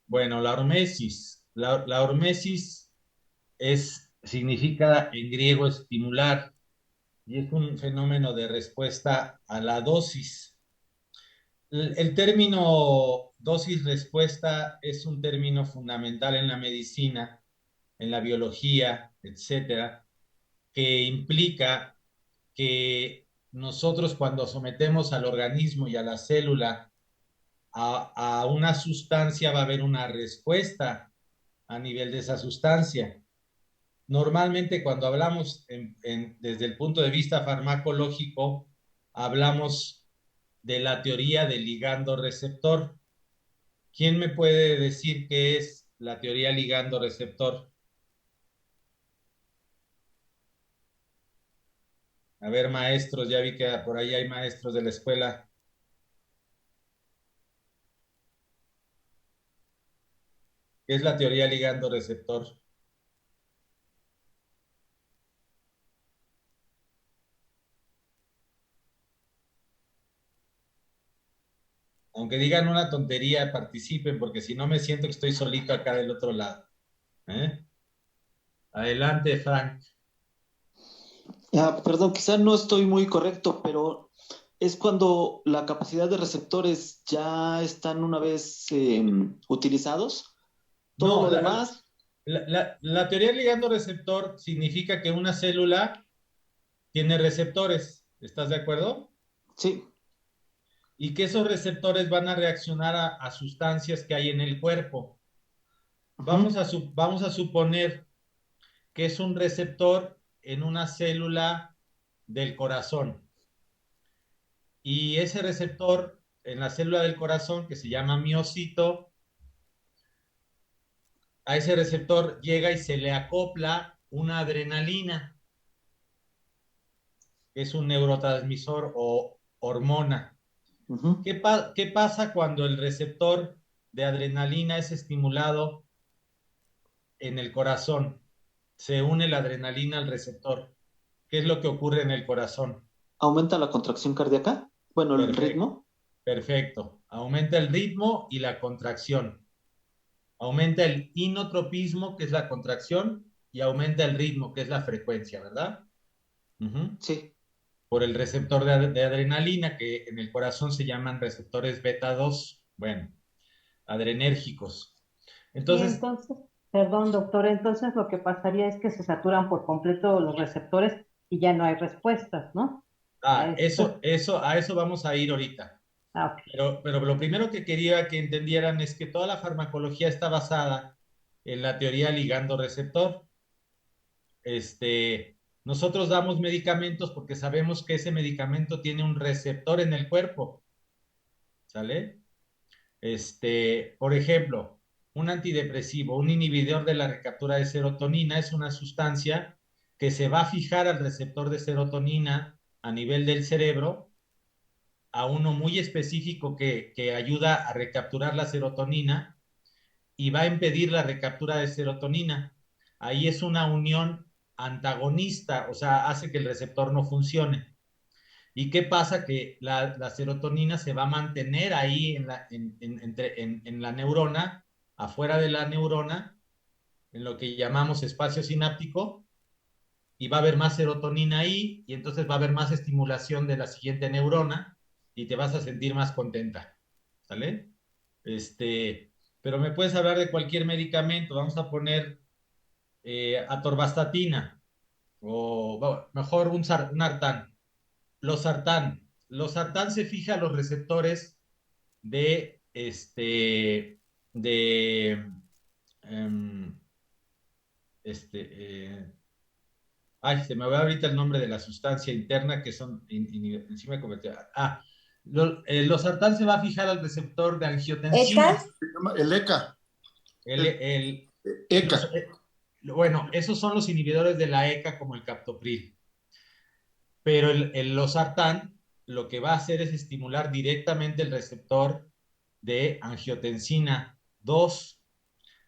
Bueno, la hormesis. La hormesis significa en griego estimular y es un fenómeno de respuesta a la dosis. El término dosis-respuesta es un término fundamental en la medicina, en la biología, etcétera, que implica que nosotros cuando sometemos al organismo y a la célula a una sustancia va a haber una respuesta a nivel de esa sustancia. Normalmente cuando hablamos desde el punto de vista farmacológico, hablamos de la teoría del ligando receptor. ¿Quién me puede decir qué es la teoría ligando receptor? A ver, maestros, ya vi que por ahí hay maestros de la escuela. ¿Qué es la teoría ligando receptor? Aunque digan una tontería, participen, porque si no me siento que estoy solito acá del otro lado. ¿Eh? Adelante, Frank. Perdón, quizá no estoy muy correcto, pero es cuando la capacidad de receptores ya están una vez utilizados. Todo No, lo demás, la teoría ligando receptor significa que una célula tiene receptores. ¿Estás de acuerdo? sí. Y que esos receptores van a reaccionar a sustancias que hay en el cuerpo. Ujú. Vamos a suponer que es un receptor en una célula del corazón. Y ese receptor en la célula del corazón, que se llama miocito, a ese receptor llega y se le acopla una adrenalina, que es un neurotransmisor o hormona. Ujú. ¿Qué pasa cuando el receptor de adrenalina es estimulado en el corazón? Se une la adrenalina al receptor. ¿Qué es lo que ocurre en el corazón? Aumenta la contracción cardíaca, bueno, el Perfecto, ritmo. perfecto. Aumenta el ritmo y la contracción. Aumenta el inotropismo, que es la contracción, y aumenta el ritmo, que es la frecuencia, ¿verdad? Ujú. Sí. Por el receptor de adrenalina, que en el corazón se llaman receptores beta 2, bueno, adrenérgicos. Y Entonces, entonces, perdón, doctor, entonces lo que pasaría es que se saturan por completo los receptores y ya no hay respuestas, ¿no? A esto. a eso vamos a ir ahorita. Ok. Pero lo primero que quería que entendieran es que toda la farmacología está basada en la teoría ligando receptor. Nosotros damos medicamentos porque sabemos que ese medicamento tiene un receptor en el cuerpo, ¿sale? Por ejemplo, un antidepresivo, un inhibidor de la recaptura de serotonina es una sustancia que se va a fijar al receptor de serotonina a nivel del cerebro, a uno muy específico que ayuda a recapturar la serotonina y va a impedir la recaptura de serotonina. Ahí es una unión antagonista, o sea, hace que el receptor no funcione. ¿Y qué pasa? Que la serotonina se va a mantener ahí en la neurona, afuera de la neurona, en lo que llamamos espacio sináptico, y va a haber más serotonina ahí, y entonces va a haber más estimulación de la siguiente neurona, y te vas a sentir más contenta. ¿Sale? Pero me puedes hablar de cualquier medicamento, vamos a poner atorvastatina, o bueno, mejor un sartán. Los sartán se fija a los receptores de de em, este ay, se me va ahorita el nombre de la sustancia interna que son enzima convertida. Los sartán se va a fijar al receptor de ¿ECAS? angiotensina. Se llama el ECA. El, El el, los, ECA. bueno, esos son los inhibidores de la ECA como el captopril. Pero el losartán lo que va a hacer es estimular directamente el receptor de angiotensina 2.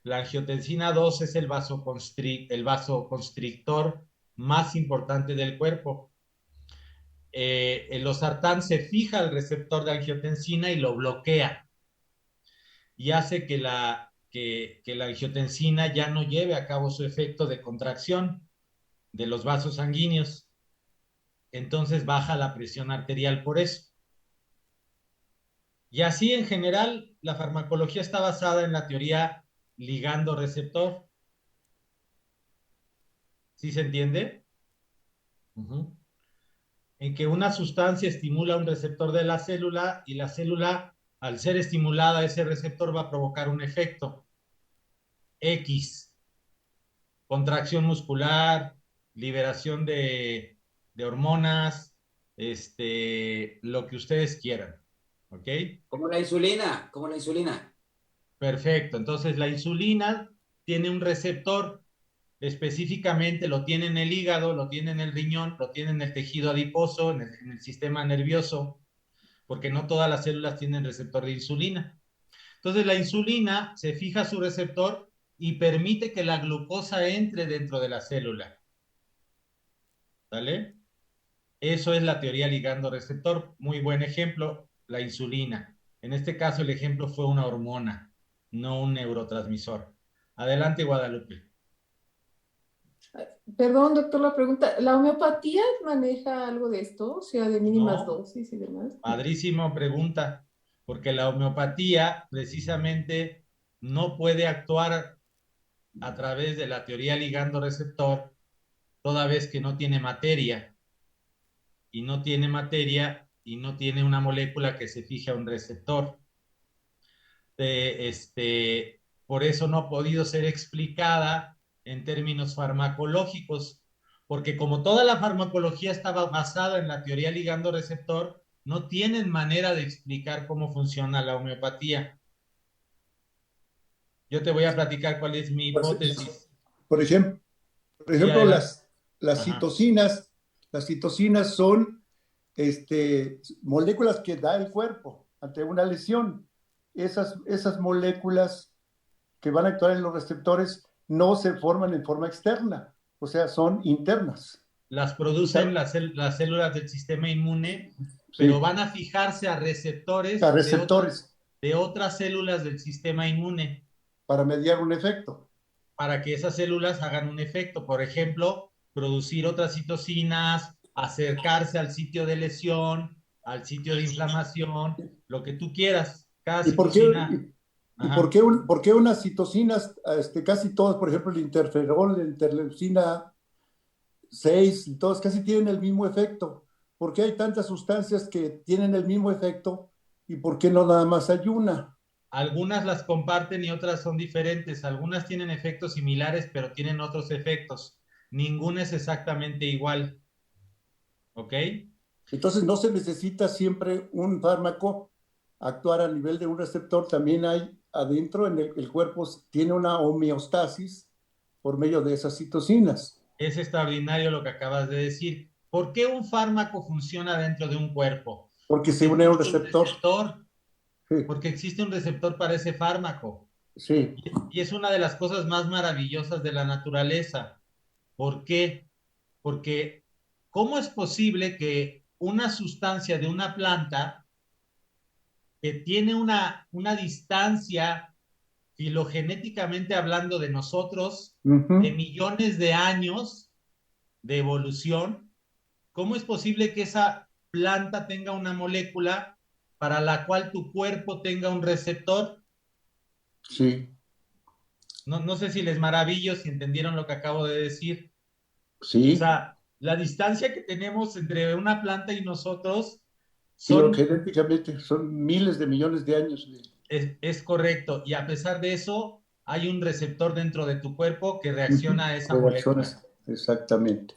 La angiotensina 2 es el vasoconstrictor más importante del cuerpo. El losartán se fija al receptor de angiotensina y lo bloquea y hace que que la angiotensina ya no lleve a cabo su efecto de contracción de los vasos sanguíneos. Entonces baja la presión arterial por eso. Y así en general la farmacología está basada en la teoría ligando-receptor. ¿Sí se entiende? En que una sustancia estimula un receptor de la célula y la célula, al ser estimulada, ese receptor va a provocar un efecto X, contracción muscular, liberación de hormonas, lo que ustedes quieran, ¿ok? Como la insulina, como la insulina. Perfecto, entonces la insulina tiene un receptor, específicamente lo tiene en el hígado, lo tiene en el riñón, lo tiene en el tejido adiposo, en el sistema nervioso, porque no todas las células tienen receptor de insulina. Entonces la insulina se fija a su receptor y permite que la glucosa entre dentro de la célula. ¿Vale? Eso es la teoría ligando-receptor. Muy buen ejemplo, la insulina. En este caso el ejemplo fue una hormona, no un neurotransmisor. Adelante, Guadalupe. Perdón, doctor, la pregunta. ¿La homeopatía maneja algo de esto? O sea, de mínimas dosis y demás. Padrísima pregunta, porque la homeopatía precisamente no puede actuar a través de la teoría ligando-receptor toda vez que no tiene materia. Y no tiene materia y no tiene una molécula que se fije a un receptor. Por eso no ha podido ser explicada en términos farmacológicos, porque como toda la farmacología estaba basada en la teoría ligando-receptor, no tienen manera de explicar cómo funciona la homeopatía. Yo te voy a platicar cuál es mi hipótesis. Por ejemplo, las citocinas son moléculas que da el cuerpo ante una lesión. Esas moléculas que van a actuar en los receptores no se forman en forma externa, o sea, son internas. Las producen las células del sistema inmune, pero van a fijarse a receptores, de otras células del sistema inmune. Para mediar un efecto. Para que esas células hagan un efecto. Por ejemplo, producir otras citocinas, acercarse al sitio de lesión, al sitio de inflamación, lo que tú quieras. Cada citocina. ¿Por qué unas citocinas, casi todas, por ejemplo, el interferón, la interleucina 6, todas casi tienen el mismo efecto? ¿Por qué hay tantas sustancias que tienen el mismo efecto y por qué no nada más hay una? Algunas las comparten y otras son diferentes. Algunas tienen efectos similares, pero tienen otros efectos. Ninguna es exactamente igual. ¿Ok? Entonces no se necesita siempre un fármaco actuar a nivel de un receptor. También hay adentro, en el cuerpo tiene una homeostasis por medio de esas citocinas. Es extraordinario lo que acabas de decir. ¿Por qué un fármaco funciona dentro de un cuerpo? Porque se une a un receptor. Sí. Porque existe un receptor para ese fármaco. Sí. Y es una de las cosas más maravillosas de la naturaleza. ¿Por qué? Porque ¿cómo es posible que una sustancia de una planta que tiene una distancia filogenéticamente hablando de nosotros, de millones de años de evolución, cómo es posible que esa planta tenga una molécula para la cual tu cuerpo tenga un receptor? Sí. No sé si les maravillo, si entendieron lo que acabo de decir. Sí. O sea, la distancia que tenemos entre una planta y nosotros filogenéticamente son miles de millones de años. Es correcto, y a pesar de eso, hay un receptor dentro de tu cuerpo que reacciona a esa molécula. Exactamente.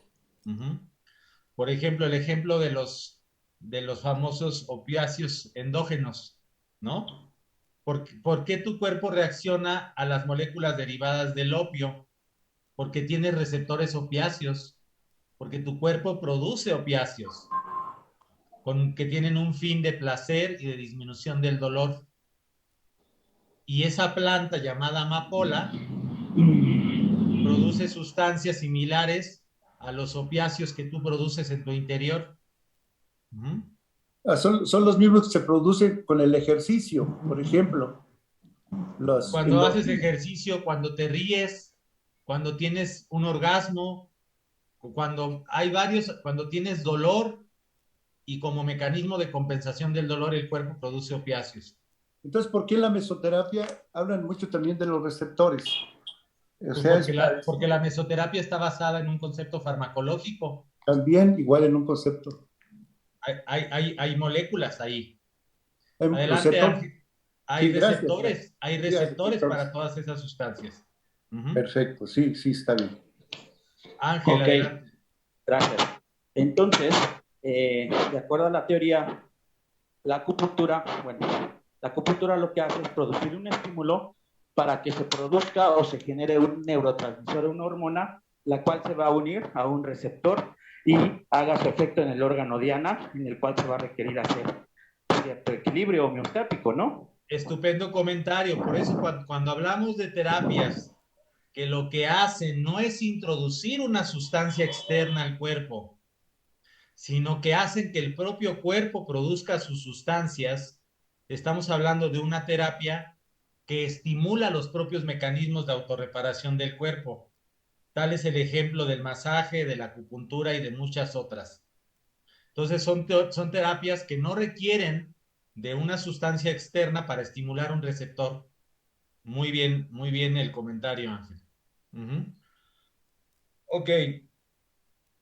Por ejemplo, el ejemplo de los famosos opiáceos endógenos, ¿no? ¿Por qué tu cuerpo reacciona a las moléculas derivadas del opio? Porque tiene receptores opiáceos, porque tu cuerpo produce opiáceos, que tienen un fin de placer y de disminución del dolor. Y esa planta llamada amapola produce sustancias similares a los opiáceos que tú produces en tu interior. Son los mismos que se producen con el ejercicio, por ejemplo. Cuando haces ejercicio, cuando te ríes, cuando tienes un orgasmo, cuando tienes dolor y como mecanismo de compensación del dolor el cuerpo produce opiáceos. Entonces, ¿por qué en la mesoterapia hablan mucho también de los receptores? Pues porque la mesoterapia está basada en un concepto farmacológico. También igual en un concepto. Hay moléculas ahí. Adelante, Receptor. Ángel. Hay receptores para todas esas sustancias. Perfecto, sí, está bien. Ángel, adelante. Gracias. Entonces, de acuerdo a la teoría, la acupuntura lo que hace es producir un estímulo para que se produzca o se genere un neurotransmisor, una hormona, la cual se va a unir a un receptor y haga su efecto en el órgano diana, en el cual se va a requerir hacer cierto equilibrio homeostático, ¿no? Estupendo comentario. Por eso cuando hablamos de terapias que lo que hacen no es introducir una sustancia externa al cuerpo, sino que hacen que el propio cuerpo produzca sus sustancias, estamos hablando de una terapia que estimula los propios mecanismos de autorreparación del cuerpo. Tal es el ejemplo del masaje, de la acupuntura y de muchas otras. Entonces son terapias que no requieren de una sustancia externa para estimular un receptor. Muy bien el comentario, Ángel. Ok.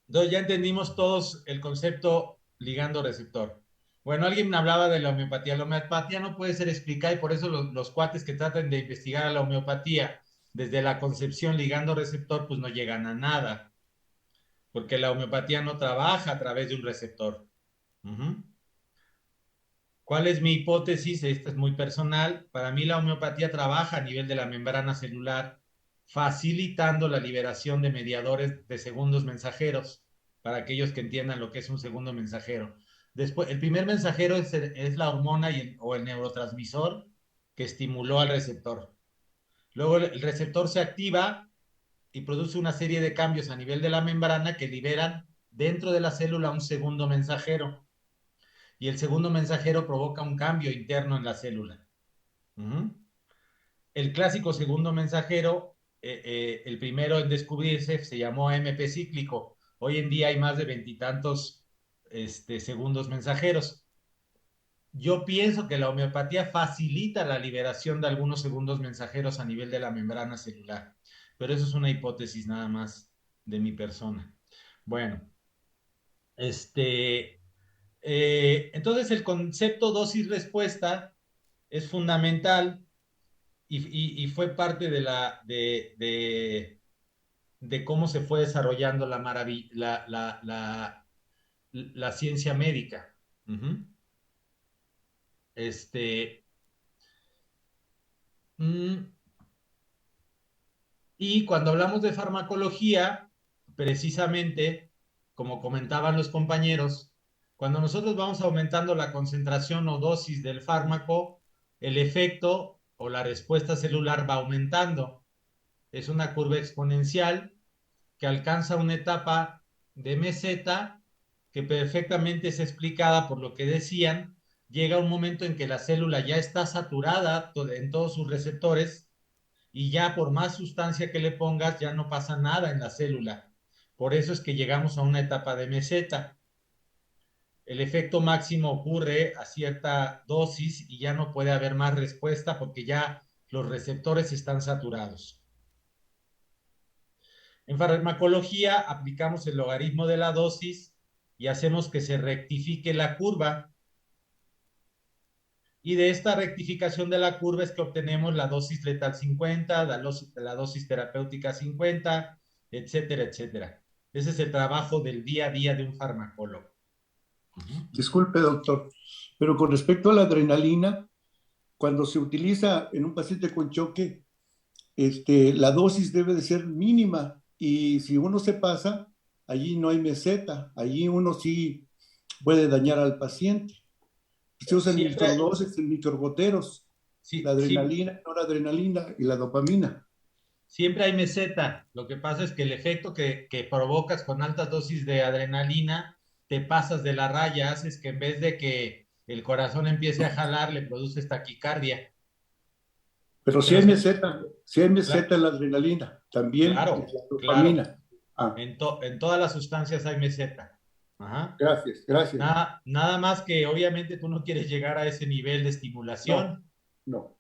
Entonces ya entendimos todos el concepto ligando receptor. Bueno, alguien hablaba de la homeopatía. La homeopatía no puede ser explicada y por eso los cuates que tratan de investigar a la homeopatía desde la concepción ligando receptor, pues no llegan a nada. Porque la homeopatía no trabaja a través de un receptor. ¿Cuál es mi hipótesis? Esta es muy personal. Para mí la homeopatía trabaja a nivel de la membrana celular, facilitando la liberación de mediadores de segundos mensajeros, para aquellos que entiendan lo que es un segundo mensajero. Después, el primer mensajero es la hormona o el neurotransmisor que estimuló al receptor. Luego el receptor se activa y produce una serie de cambios a nivel de la membrana que liberan dentro de la célula un segundo mensajero. Y el segundo mensajero provoca un cambio interno en la célula. El clásico segundo mensajero, el primero en descubrirse, se llamó AMP cíclico. Hoy en día hay más de 20 y tantos segundos mensajeros. Yo pienso que la homeopatía facilita la liberación de algunos segundos mensajeros a nivel de la membrana celular, pero eso es una hipótesis nada más de mi persona. Bueno, entonces el concepto dosis-respuesta es fundamental y fue parte de cómo se fue desarrollando la ciencia médica. Y cuando hablamos de farmacología, precisamente, como comentaban los compañeros, cuando nosotros vamos aumentando la concentración o dosis del fármaco, el efecto o la respuesta celular va aumentando. Es una curva exponencial que alcanza una etapa de meseta que perfectamente es explicada por lo que decían. Llega un momento en que la célula ya está saturada en todos sus receptores y ya por más sustancia que le pongas ya no pasa nada en la célula. Por eso es que llegamos a una etapa de meseta. El efecto máximo ocurre a cierta dosis y ya no puede haber más respuesta porque ya los receptores están saturados. En farmacología aplicamos el logaritmo de la dosis y hacemos que se rectifique la curva. Y de esta rectificación de la curva es que obtenemos la dosis letal 50, la dosis terapéutica 50, etcétera, etcétera. Ese es el trabajo del día a día de un farmacólogo. Disculpe, doctor, pero con respecto a la adrenalina, cuando se utiliza en un paciente con choque, la dosis debe de ser mínima y si uno se pasa, allí no hay meseta, allí uno sí puede dañar al paciente. Se usan microdosis en microgoteros, la adrenalina, noradrenalina y la dopamina. Siempre hay meseta. Lo que pasa es que el efecto que provocas con altas dosis de adrenalina, te pasas de la raya, haces que en vez de que el corazón empiece a jalar, le produces taquicardia. Pero si hay meseta, en la adrenalina, también claro, en la dopamina. Claro. En todas las sustancias hay meseta. Ajá. Gracias. Nada más que obviamente tú no quieres llegar a ese nivel de estimulación. No.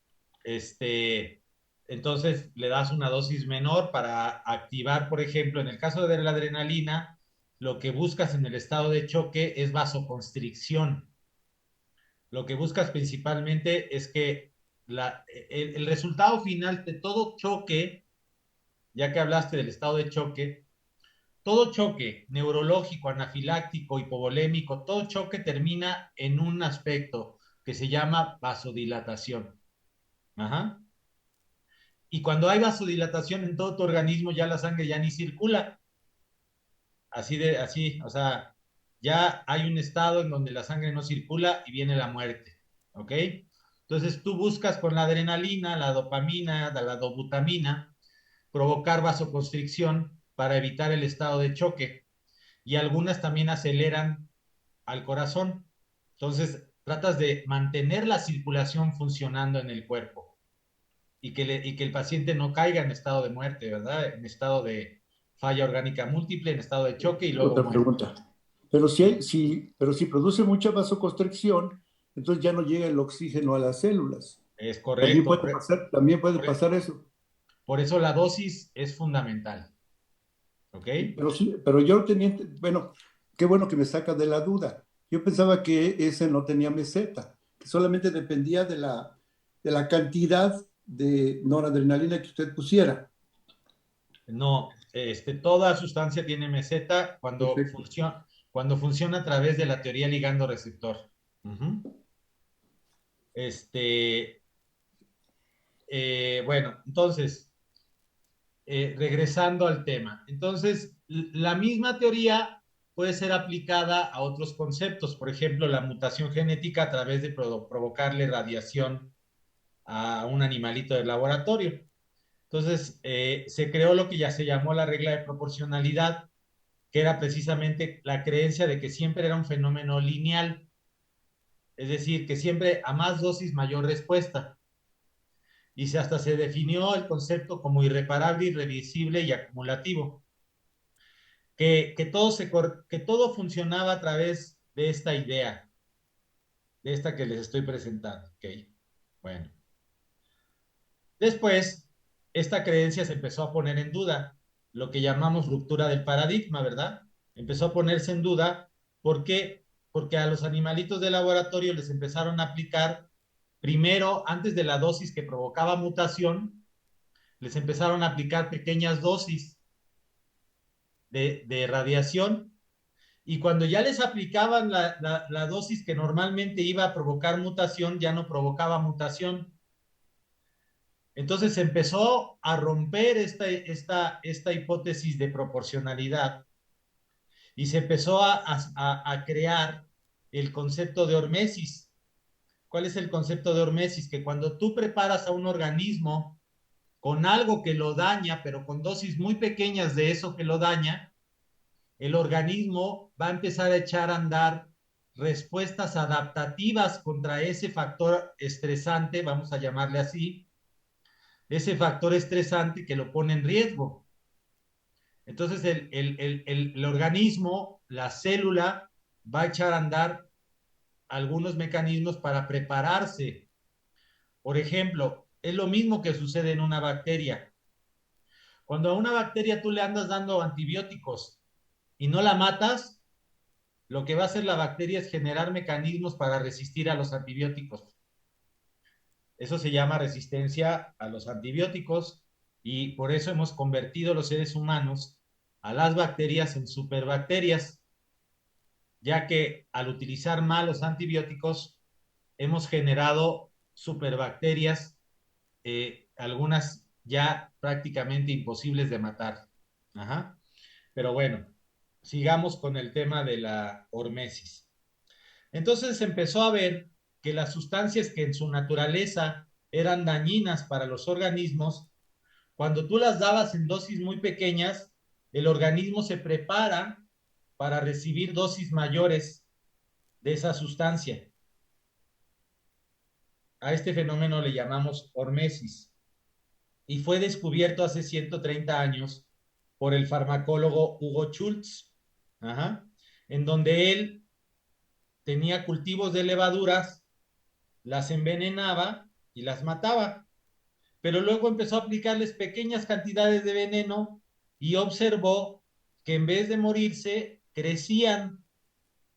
Entonces le das una dosis menor para activar, por ejemplo, en el caso de la adrenalina, lo que buscas en el estado de choque es vasoconstricción. Lo que buscas principalmente es que el resultado final de todo choque, ya que hablaste del estado de choque, todo choque neurológico, anafiláctico, hipovolémico, todo choque termina en un aspecto que se llama vasodilatación. Ajá. Y cuando hay vasodilatación en todo tu organismo, ya la sangre ya ni circula. Así, o sea, ya hay un estado en donde la sangre no circula y viene la muerte. ¿Ok? Entonces tú buscas con la adrenalina, la dopamina, la dobutamina, provocar vasoconstricción para evitar el estado de choque. Y algunas también aceleran al corazón. Entonces, tratas de mantener la circulación funcionando en el cuerpo y que el paciente no caiga en estado de muerte, ¿verdad? En estado de falla orgánica múltiple, en estado de choque y luego Otra muerte. pregunta. Pero si produce mucha vasoconstricción, entonces ya no llega el oxígeno a las células. Es correcto. También puede pasar eso. Por eso la dosis es fundamental. ¿Ok? Pero yo tenía, bueno, qué bueno que me saca de la duda. Yo pensaba que ese no tenía meseta, que solamente dependía de la cantidad de noradrenalina que usted pusiera. No, toda sustancia tiene meseta cuando funciona a través de la teoría ligando-receptor. Bueno, entonces, regresando al tema. Entonces, la misma teoría puede ser aplicada a otros conceptos, por ejemplo, la mutación genética a través de provocarle radiación a un animalito del laboratorio. Entonces, se creó lo que ya se llamó la regla de proporcionalidad, que era precisamente la creencia de que siempre era un fenómeno lineal, es decir, que siempre a más dosis mayor respuesta. Y hasta se definió el concepto como irreparable, irreversible y acumulativo. Que todo funcionaba a través de esta idea, de esta que les estoy presentando. ¿Okay? Bueno. Después, esta creencia se empezó a poner en duda, lo que llamamos ruptura del paradigma, ¿verdad? Empezó a ponerse en duda. ¿Por qué? Porque a los animalitos de laboratorio les empezaron a aplicar, primero, antes de la dosis que provocaba mutación, les empezaron a aplicar pequeñas dosis de radiación, y cuando ya les aplicaban la dosis que normalmente iba a provocar mutación, ya no provocaba mutación. Entonces se empezó a romper esta hipótesis de proporcionalidad y se empezó a crear el concepto de hormesis. ¿Cuál es el concepto de hormesis? Que cuando tú preparas a un organismo con algo que lo daña, pero con dosis muy pequeñas de eso que lo daña, el organismo va a empezar a echar a andar respuestas adaptativas contra ese factor estresante, vamos a llamarle así, ese factor estresante que lo pone en riesgo. Entonces el organismo, la célula, va a echar a andar algunos mecanismos para prepararse. Por ejemplo, es lo mismo que sucede en una bacteria. Cuando a una bacteria tú le andas dando antibióticos y no la matas, lo que va a hacer la bacteria es generar mecanismos para resistir a los antibióticos. Eso se llama resistencia a los antibióticos y por eso hemos convertido los seres humanos a las bacterias en superbacterias, ya que al utilizar mal los antibióticos hemos generado superbacterias, algunas ya prácticamente imposibles de matar. Ajá. Pero bueno, sigamos con el tema de la hormesis. Entonces se empezó a ver que las sustancias que en su naturaleza eran dañinas para los organismos, cuando tú las dabas en dosis muy pequeñas, el organismo se prepara para recibir dosis mayores de esa sustancia. A este fenómeno le llamamos hormesis. y fue descubierto hace 130 años por el farmacólogo Hugo Schultz, en donde él tenía cultivos de levaduras, las envenenaba y las mataba, pero luego empezó a aplicarles pequeñas cantidades de veneno y observó que en vez de morirse, crecían.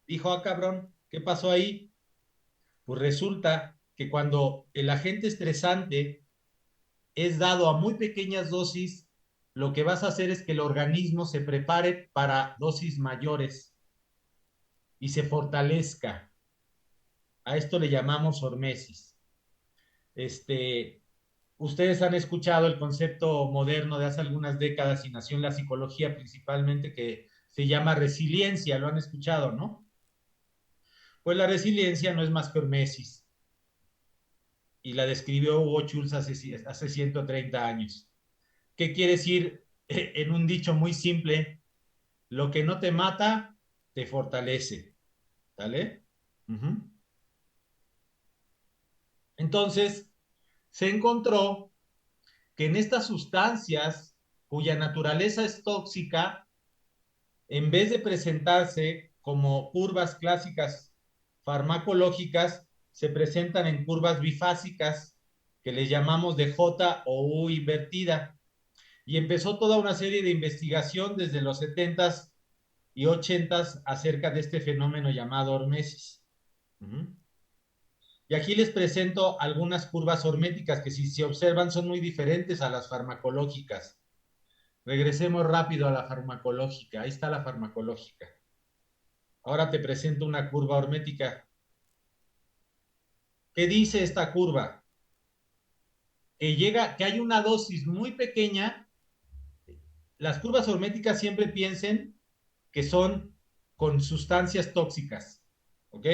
Dijo, ah, cabrón, ¿qué pasó ahí? Pues resulta que cuando el agente estresante es dado a muy pequeñas dosis, lo que vas a hacer es que el organismo se prepare para dosis mayores y se fortalezca. A esto le llamamos hormesis. Ustedes han escuchado el concepto moderno de hace algunas décadas y nació en la psicología principalmente, que se llama resiliencia. Lo han escuchado, ¿no? Pues la resiliencia no es más que hormesis. Y la describió Hugo Schultz hace 130 años. ¿Qué quiere decir? En un dicho muy simple, lo que no te mata, te fortalece. ¿Vale? Entonces, se encontró que en estas sustancias cuya naturaleza es tóxica, en vez de presentarse como curvas clásicas farmacológicas, se presentan en curvas bifásicas que les llamamos de J o U invertida. Y empezó toda una serie de investigación desde los 70s y 80s acerca de este fenómeno llamado hormesis. Y aquí les presento algunas curvas horméticas que, si se observan, son muy diferentes a las farmacológicas. Regresemos rápido a la farmacológica. Ahí está la farmacológica. Ahora te presento una curva hormética. ¿Qué dice esta curva? Que hay una dosis muy pequeña. Las curvas horméticas siempre piensen que son con sustancias tóxicas. ¿Ok?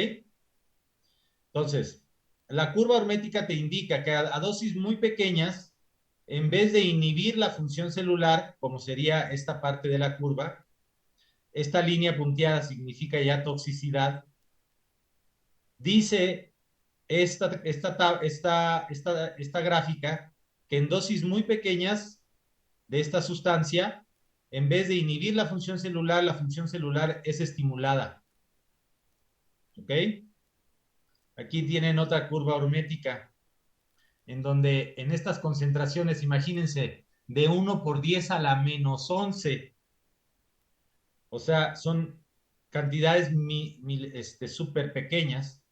Entonces, la curva hormética te indica que a dosis muy pequeñas, en vez de inhibir la función celular, como sería esta parte de la curva, esta línea punteada significa ya toxicidad, dice esta gráfica que en dosis muy pequeñas de esta sustancia, en vez de inhibir la función celular es estimulada. ¿Ok? Aquí tienen otra curva hormética, en donde en estas concentraciones, imagínense, de 1 por 10 a la menos 11, o sea, son cantidades súper pequeñas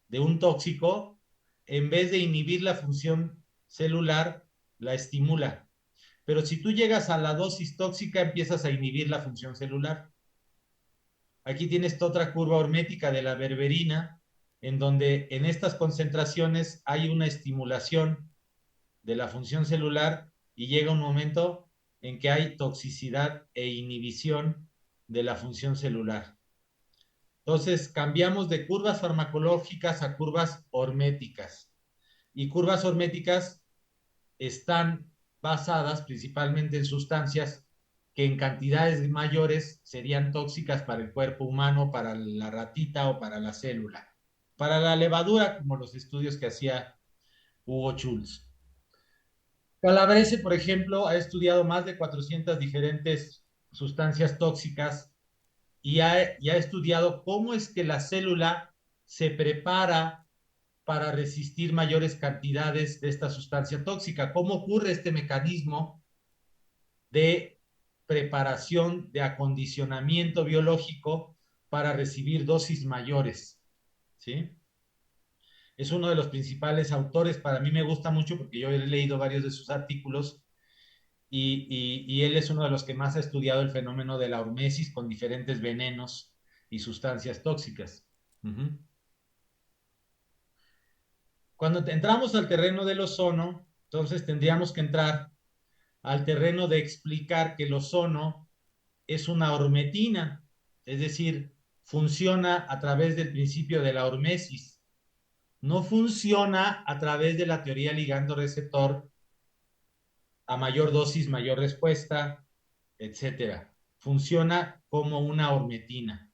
de un tóxico, en vez de inhibir la función celular, la estimula. Pero si tú llegas a la dosis tóxica, empiezas a inhibir la función celular. Aquí tienes otra curva hormética de la berberina, en donde en estas concentraciones hay una estimulación de la función celular y llega un momento en que hay toxicidad e inhibición de la función celular. Entonces, cambiamos de curvas farmacológicas a curvas horméticas. Y curvas horméticas están basadas principalmente en sustancias que en cantidades mayores serían tóxicas para el cuerpo humano, para la ratita o para la célula. Para la levadura, como los estudios que hacía Hugo Schultz. Calabrese, por ejemplo, ha estudiado más de 400 diferentes sustancias tóxicas y ha estudiado cómo es que la célula se prepara para resistir mayores cantidades de esta sustancia tóxica. ¿Cómo ocurre este mecanismo de preparación, de acondicionamiento biológico para recibir dosis mayores? ¿Sí? Es uno de los principales autores. Para mí me gusta mucho porque yo he leído varios de sus artículos y él es uno de los que más ha estudiado el fenómeno de la hormesis con diferentes venenos y sustancias tóxicas. Cuando entramos al terreno del ozono, entonces tendríamos que entrar al terreno de explicar que el ozono es una hormetina, es decir, funciona a través del principio de la hormesis. No funciona a través de la teoría ligando-receptor, a mayor dosis, mayor respuesta, etc. Funciona como una hormetina.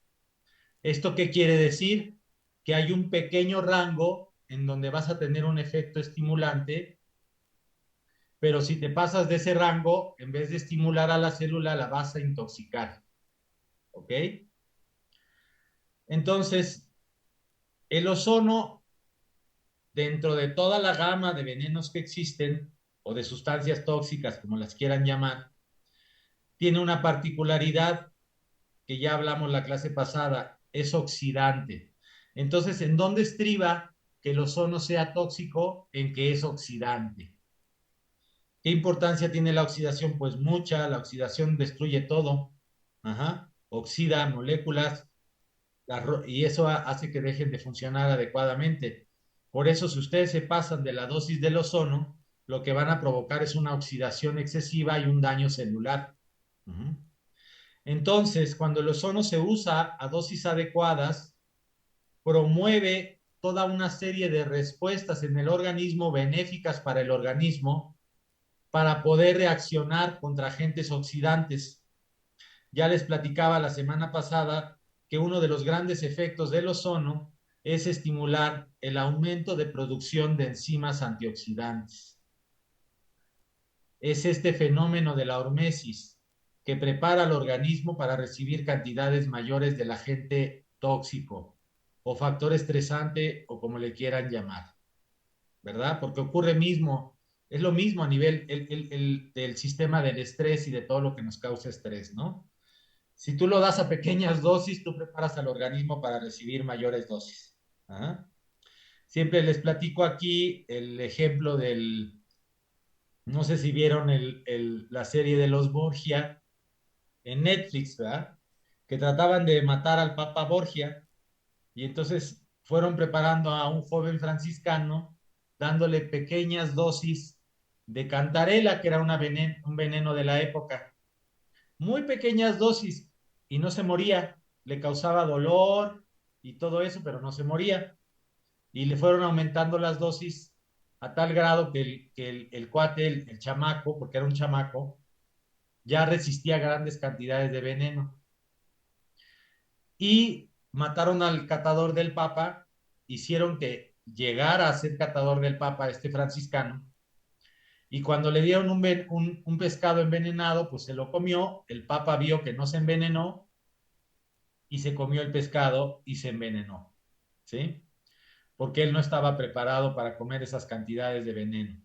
¿Esto qué quiere decir? Que hay un pequeño rango en donde vas a tener un efecto estimulante pero si te pasas de ese rango, en vez de estimular a la célula, la vas a intoxicar. ¿Ok? Entonces, el ozono, dentro de toda la gama de venenos que existen, o de sustancias tóxicas, como las quieran llamar, tiene una particularidad que ya hablamos la clase pasada, es oxidante. Entonces, ¿en dónde estriba que el ozono sea tóxico? En que es oxidante. ¿Qué importancia tiene la oxidación? Pues mucha. La oxidación destruye todo. Oxida moléculas y eso hace que dejen de funcionar adecuadamente. Por eso, si ustedes se pasan de la dosis del ozono, lo que van a provocar es una oxidación excesiva y un daño celular. Entonces, cuando el ozono se usa a dosis adecuadas, promueve toda una serie de respuestas en el organismo benéficas para el organismo para poder reaccionar contra agentes oxidantes. Ya les platicaba la semana pasada que uno de los grandes efectos del ozono es estimular el aumento de producción de enzimas antioxidantes. Es este fenómeno de la hormesis que prepara al organismo para recibir cantidades mayores del agente tóxico o factor estresante o como le quieran llamar, ¿verdad? Porque ocurre mismo, es lo mismo a nivel del sistema del estrés y de todo lo que nos causa estrés, ¿no? Si tú lo das a pequeñas dosis, tú preparas al organismo para recibir mayores dosis. Siempre les platico aquí el ejemplo no sé si vieron la serie de los Borgia en Netflix, ¿verdad? Que trataban de matar al Papa Borgia y entonces fueron preparando a un joven franciscano dándole pequeñas dosis de cantarela, que era un veneno de la época. Muy pequeñas dosis y no se moría. Le causaba dolor y todo eso, pero no se moría. Y le fueron aumentando las dosis a tal grado que el cuate, el chamaco, porque era un chamaco, ya resistía grandes cantidades de veneno. Y mataron al catador del Papa, hicieron que llegara a ser catador del Papa este franciscano, y cuando le dieron un pescado envenenado, pues se lo comió, el Papa vio que no se envenenó, y se comió el pescado y se envenenó, ¿sí? Porque él no estaba preparado para comer esas cantidades de veneno.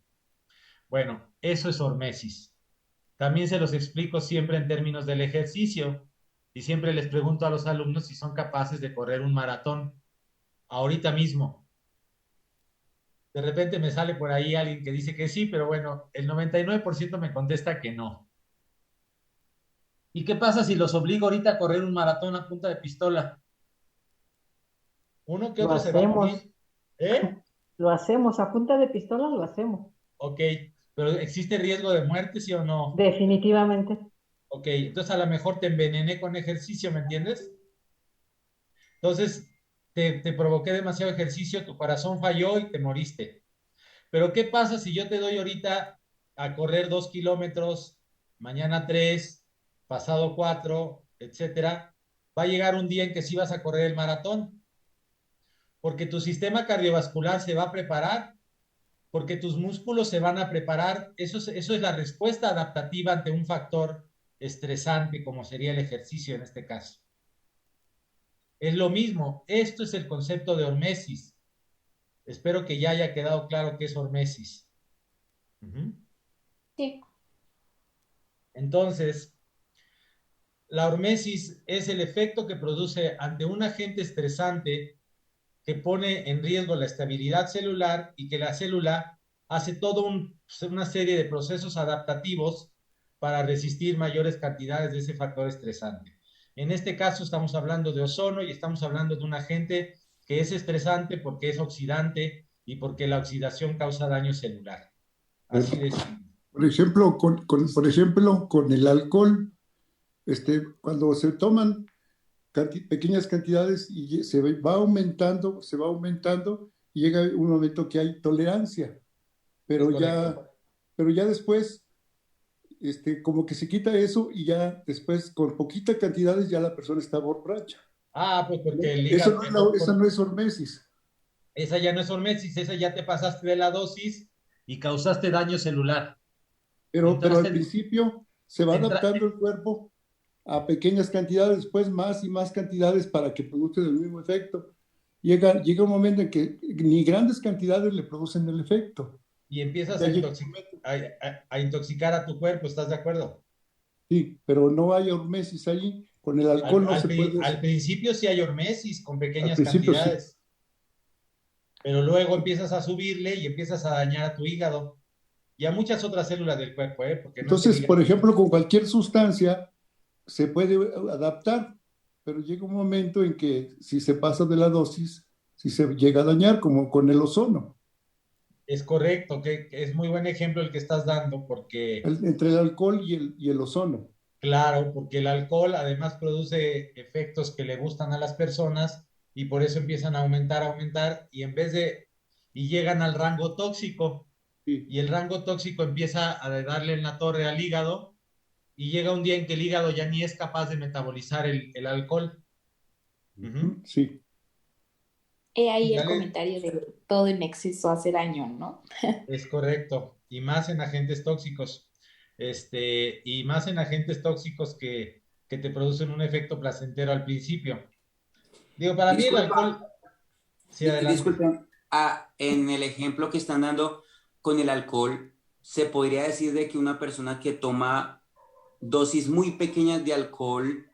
Bueno, eso es hormesis. También se los explico siempre en términos del ejercicio, y siempre les pregunto a los alumnos si son capaces de correr un maratón ahorita mismo. De repente me sale por ahí alguien que dice que sí, pero bueno, el 99% me contesta que no. ¿Y qué pasa si los obligo ahorita a correr un maratón a punta de pistola? Uno que otro se va a morir. Lo hacemos, a punta de pistola lo hacemos. Ok, pero ¿existe riesgo de muerte, sí o no? Definitivamente. Ok, entonces a lo mejor te envenené con ejercicio, ¿me entiendes? Entonces te provoqué demasiado ejercicio, tu corazón falló y te moriste. Pero ¿qué pasa si yo te doy ahorita a correr 2 kilómetros, mañana 3, pasado 4, etcétera? Va a llegar un día en que sí vas a correr el maratón, porque tu sistema cardiovascular se va a preparar, porque tus músculos se van a preparar. Eso es la respuesta adaptativa ante un factor estresante como sería el ejercicio en este caso. Es lo mismo, esto es el concepto de hormesis. Espero que ya haya quedado claro qué es hormesis. Sí. Entonces, la hormesis es el efecto que produce ante un agente estresante que pone en riesgo la estabilidad celular y que la célula hace toda una serie de procesos adaptativos para resistir mayores cantidades de ese factor estresante. En este caso estamos hablando de ozono y estamos hablando de un agente que es estresante porque es oxidante y porque la oxidación causa daño celular. Así de simple. Por ejemplo, con el alcohol, cuando se toman pequeñas cantidades y se va aumentando y llega un momento que hay tolerancia, pero ya después como que se quita eso y ya después con poquitas cantidades ya la persona está borracha. Pues porque el hígado, esa no es hormesis. Esa ya no es hormesis, esa ya te pasaste de la dosis y causaste daño celular. Pero al principio se va adaptando el cuerpo a pequeñas cantidades, después más y más cantidades para que produzca el mismo efecto. Llega un momento en que ni grandes cantidades le producen el efecto. Y empiezas a intoxicar a tu cuerpo, ¿estás de acuerdo? Sí, pero no hay hormesis ahí. Con el alcohol no se puede... Al principio sí hay hormesis con pequeñas cantidades. Sí. Pero luego empiezas a subirle y empiezas a dañar a tu hígado y a muchas otras células del cuerpo, ¿eh? Porque entonces, por ejemplo, con cualquier sustancia se puede adaptar, pero llega un momento en que si se pasa de la dosis, si se llega a dañar, como con el ozono. Es correcto, que es muy buen ejemplo el que estás dando, porque... entre el alcohol y el ozono. Claro, porque el alcohol además produce efectos que le gustan a las personas y por eso empiezan a aumentar y y llegan al rango tóxico. Sí. Y el rango tóxico empieza a darle en la torre al hígado y llega un día en que el hígado ya ni es capaz de metabolizar el alcohol. Sí. He ahí el comentario de todo en exceso hace daño, ¿no? Es correcto, y más en agentes tóxicos. Y más en agentes tóxicos que te producen un efecto placentero al principio. Digo, para mí el alcohol... Sí, disculpen, en el ejemplo que están dando con el alcohol, ¿se podría decir de que una persona que toma dosis muy pequeñas de alcohol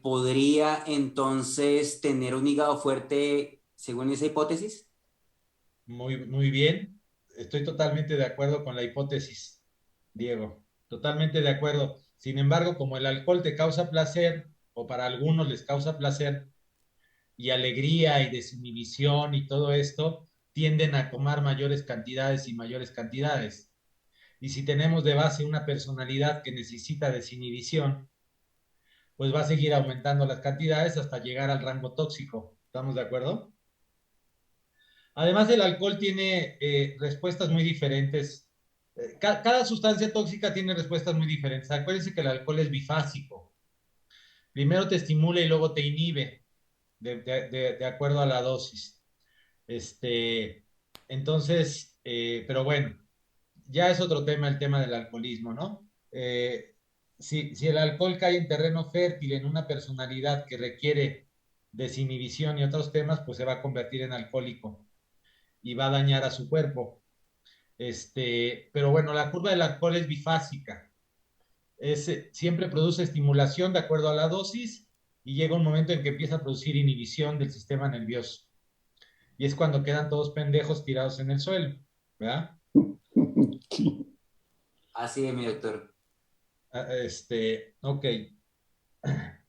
podría entonces tener un hígado fuerte según esa hipótesis? Muy bien, estoy totalmente de acuerdo con la hipótesis, Diego, totalmente de acuerdo. Sin embargo, como el alcohol te causa placer, o para algunos les causa placer, y alegría y desinhibición y todo esto, tienden a tomar mayores cantidades y mayores cantidades. Y si tenemos de base una personalidad que necesita desinhibición, pues va a seguir aumentando las cantidades hasta llegar al rango tóxico. ¿Estamos de acuerdo? Además, el alcohol tiene respuestas muy diferentes. Cada sustancia tóxica tiene respuestas muy diferentes. Acuérdense que el alcohol es bifásico. Primero te estimula y luego te inhibe, de acuerdo a la dosis. Entonces, pero bueno, ya es otro tema el tema del alcoholismo, ¿no? Si el alcohol cae en terreno fértil en una personalidad que requiere desinhibición y otros temas, pues se va a convertir en alcohólico y va a dañar a su cuerpo. Pero bueno, la curva del alcohol es bifásica. Siempre produce estimulación de acuerdo a la dosis y llega un momento en que empieza a producir inhibición del sistema nervioso. Y es cuando quedan todos pendejos tirados en el suelo, ¿verdad? Sí. Así es, mi doctor. Ok.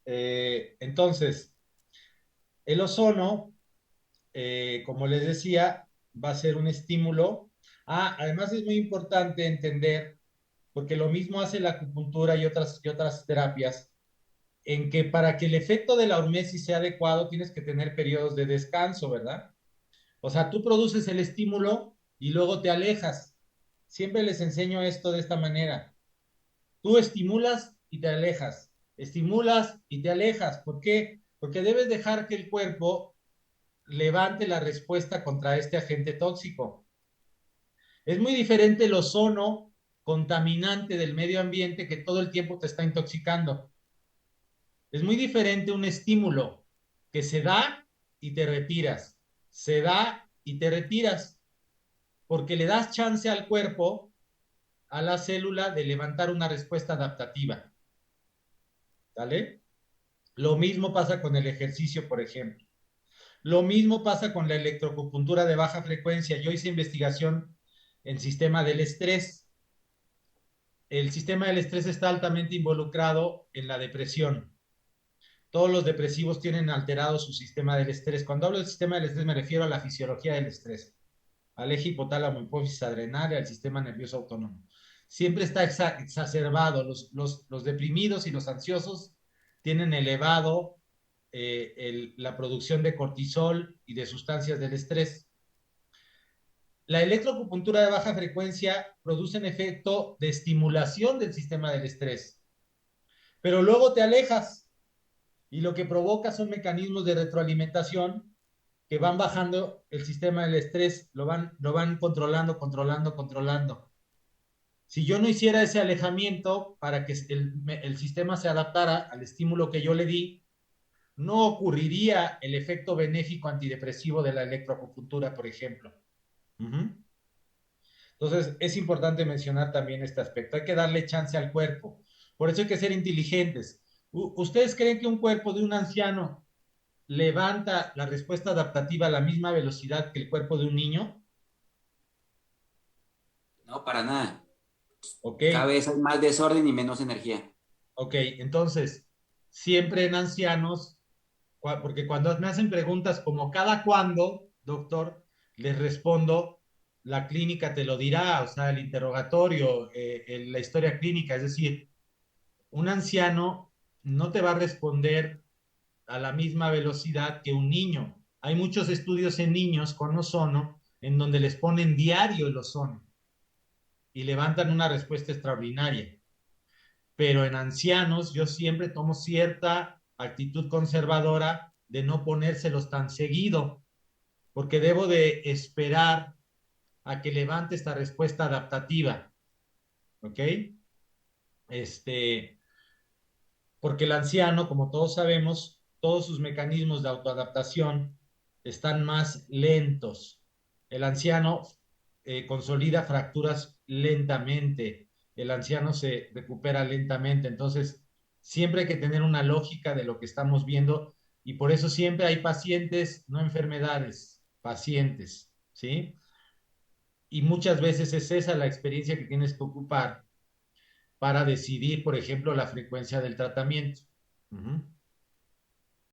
Entonces, el ozono, como les decía, va a ser un estímulo. Además es muy importante entender, porque lo mismo hace la acupuntura y otras terapias, en que para que el efecto de la hormesis sea adecuado tienes que tener periodos de descanso, ¿verdad? O sea, tú produces el estímulo y luego te alejas. Siempre les enseño esto de esta manera. Tú estimulas y te alejas. Estimulas y te alejas. ¿Por qué? Porque debes dejar que el cuerpo levante la respuesta contra este agente tóxico. Es muy diferente el ozono contaminante del medio ambiente que todo el tiempo te está intoxicando. Es muy diferente un estímulo que se da y te retiras. Se da y te retiras. Porque le das chance al cuerpo, a la célula, de levantar una respuesta adaptativa. ¿Vale? Lo mismo pasa con el ejercicio, por ejemplo. Lo mismo pasa con la electroacupuntura de baja frecuencia. Yo hice investigación en sistema del estrés. El sistema del estrés está altamente involucrado en la depresión. Todos los depresivos tienen alterado su sistema del estrés. Cuando hablo del sistema del estrés me refiero a la fisiología del estrés, al eje hipotálamo, hipófisis adrenal y al sistema nervioso autónomo. Siempre está exacerbado. Los deprimidos y los ansiosos tienen elevado la producción de cortisol y de sustancias del estrés. La electroacupuntura de baja frecuencia produce un efecto de estimulación del sistema del estrés, pero luego te alejas y lo que provoca son mecanismos de retroalimentación que van bajando el sistema del estrés, lo van controlando. Si yo no hiciera ese alejamiento para que el sistema se adaptara al estímulo que yo le di, no ocurriría el efecto benéfico antidepresivo de la electroacupuntura, por ejemplo. Entonces, es importante mencionar también este aspecto. Hay que darle chance al cuerpo. Por eso hay que ser inteligentes. ¿Ustedes creen que un cuerpo de un anciano levanta la respuesta adaptativa a la misma velocidad que el cuerpo de un niño? No, para nada. Okay. Cada vez hay más desorden y menos energía. Ok, entonces, siempre en ancianos, porque cuando me hacen preguntas como ¿cada cuándo, doctor? Les respondo, la clínica te lo dirá, o sea, el interrogatorio, la historia clínica, es decir, un anciano no te va a responder a la misma velocidad que un niño. Hay muchos estudios en niños con ozono en donde les ponen diario el ozono y levantan una respuesta extraordinaria. Pero en ancianos yo siempre tomo cierta actitud conservadora de no ponérselos tan seguido, porque debo de esperar a que levante esta respuesta adaptativa, ¿ok? Porque el anciano, como todos sabemos, todos sus mecanismos de autoadaptación están más lentos. El anciano consolida fracturas lentamente, el anciano se recupera lentamente, entonces siempre hay que tener una lógica de lo que estamos viendo y por eso siempre hay pacientes, no enfermedades, pacientes, ¿sí? Y muchas veces es esa la experiencia que tienes que ocupar para decidir, por ejemplo, la frecuencia del tratamiento.